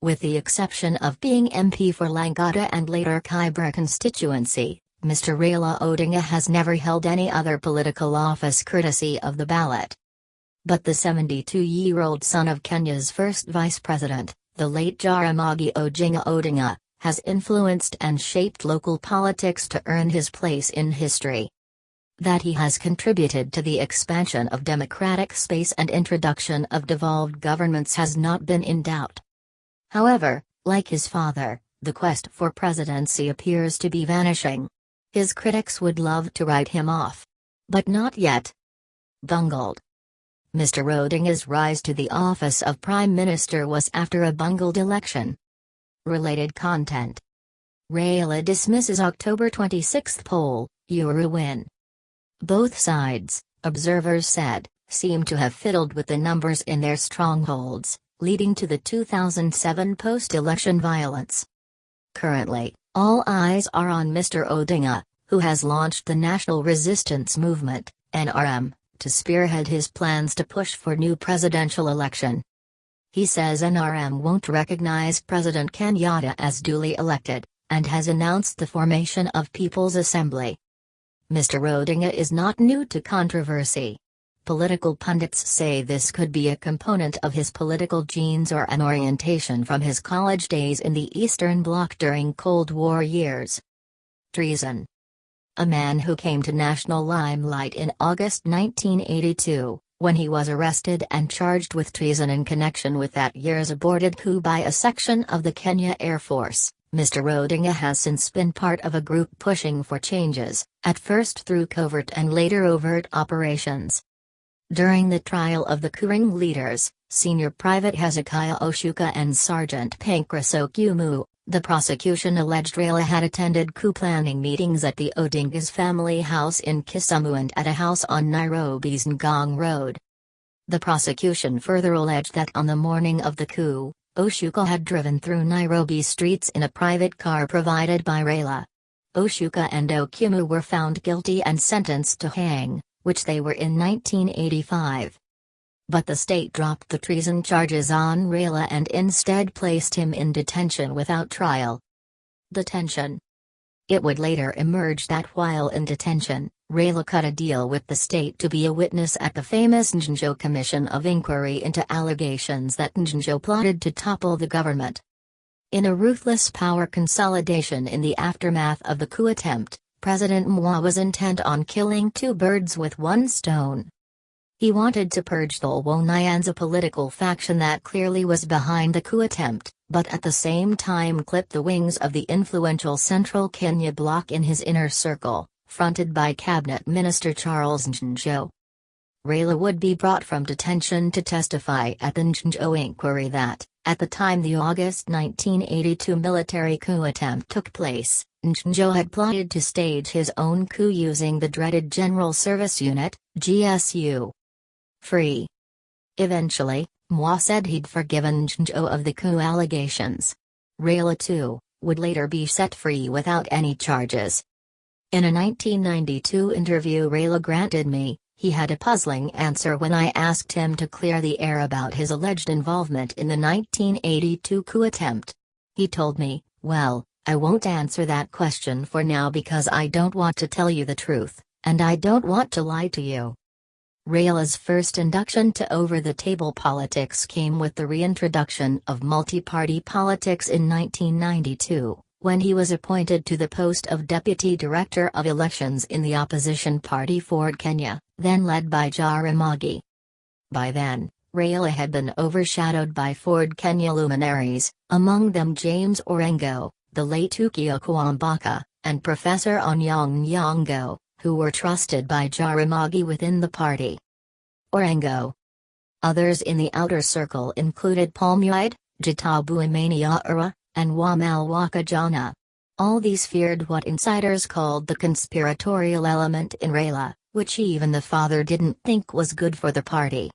With the exception of being MP for Langata and later Kibra constituency, Mr. Raila Odinga has never held any other political office courtesy of the ballot. But the 72-year-old son of Kenya's first vice president, the late Jaramogi Oginga Odinga, has influenced and shaped local politics to earn his place in history. That he has contributed to the expansion of democratic space and introduction of devolved governments has not been in doubt. However, like his father, the quest for presidency appears to be vanishing. His critics would love to write him off. But not yet. Bungled. Mr. Odinga's rise to the office of Prime Minister was after a bungled election. Related content. Raila dismisses October 26 poll, Uhuru win. Both sides, observers said, seem to have fiddled with the numbers in their strongholds, leading to the 2007 post-election violence. Currently, all eyes are on Mr. Odinga, who has launched the National Resistance Movement, NRM, to spearhead his plans to push for new presidential election. He says NRM won't recognize President Kenyatta as duly elected, and has announced the formation of People's Assembly. Mr. Odinga is not new to controversy. Political pundits say this could be a component of his political genes or an orientation from his college days in the Eastern Bloc during Cold War years. Treason. A man who came to national limelight in August 1982, when he was arrested and charged with treason in connection with that year's aborted coup by a section of the Kenya Air Force, Mr. Odinga has since been part of a group pushing for changes, at first through covert and later overt operations. During the trial of the coup leaders, Senior Private Hezekiah Oshuka and Sergeant Pancras Okumu, the prosecution alleged Raila had attended coup planning meetings at the Odinga's family house in Kisumu and at a house on Nairobi's Ngong Road. The prosecution further alleged that on the morning of the coup, Oshuka had driven through Nairobi streets in a private car provided by Raila. Oshuka and Okumu were found guilty and sentenced to hang, which they were in 1985. But the state dropped the treason charges on Raila and instead placed him in detention without trial. Detention. It would later emerge that while in detention, Raila cut a deal with the state to be a witness at the famous Njonjo Commission of Inquiry into allegations that Njonjo plotted to topple the government. In a ruthless power consolidation in the aftermath of the coup attempt, President Moi was intent on killing two birds with one stone. He wanted to purge the Nyanza political faction that clearly was behind the coup attempt, but at the same time clip the wings of the influential Central Kenya bloc in his inner circle, fronted by Cabinet Minister Charles Njonjo. Raila would be brought from detention to testify at the Njonjo inquiry that, at the time the August 1982 military coup attempt took place, Njonjo had plotted to stage his own coup using the dreaded General Service Unit, GSU. Free. Eventually, Moi said he'd forgiven Njonjo of the coup allegations. Raila too, would later be set free without any charges. In a 1992 interview Raila granted me, he had a puzzling answer when I asked him to clear the air about his alleged involvement in the 1982 coup attempt. He told me, "Well, I won't answer that question for now because I don't want to tell you the truth, and I don't want to lie to you." Raila's first induction to over-the-table politics came with the reintroduction of multi-party politics in 1992, when he was appointed to the post of Deputy Director of Elections in the opposition party Ford Kenya, then led by Jaramogi. By then, Raila had been overshadowed by Ford Kenya luminaries, among them James Orengo, the late Ukio Kwambaka, and Professor Anyang' Nyong'o, who were trusted by Jaramogi within the party. Orengo. Others in the outer circle included Palmuid, Gitabu Imaniaura, and Wamal Wakajana. All these feared what insiders called the conspiratorial element in Raila, which even the father didn't think was good for the party.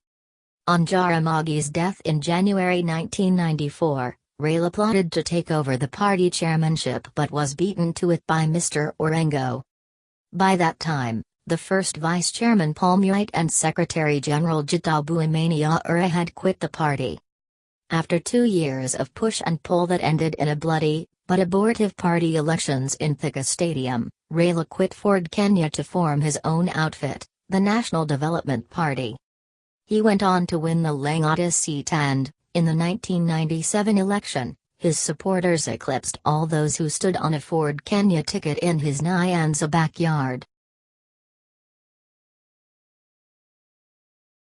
On Jaramogi's death in January 1994, Raila plotted to take over the party chairmanship but was beaten to it by Mr. Orengo. By that time, the first vice chairman Palmuite and Secretary General Gitabu Imaniaura had quit the party. After 2 years of push and pull that ended in a bloody, but abortive party elections in Thika Stadium, Raila quit Ford Kenya to form his own outfit, the National Development Party. He went on to win the Langata seat and, in the 1997 election, his supporters eclipsed all those who stood on a Ford Kenya ticket in his Nyanza backyard.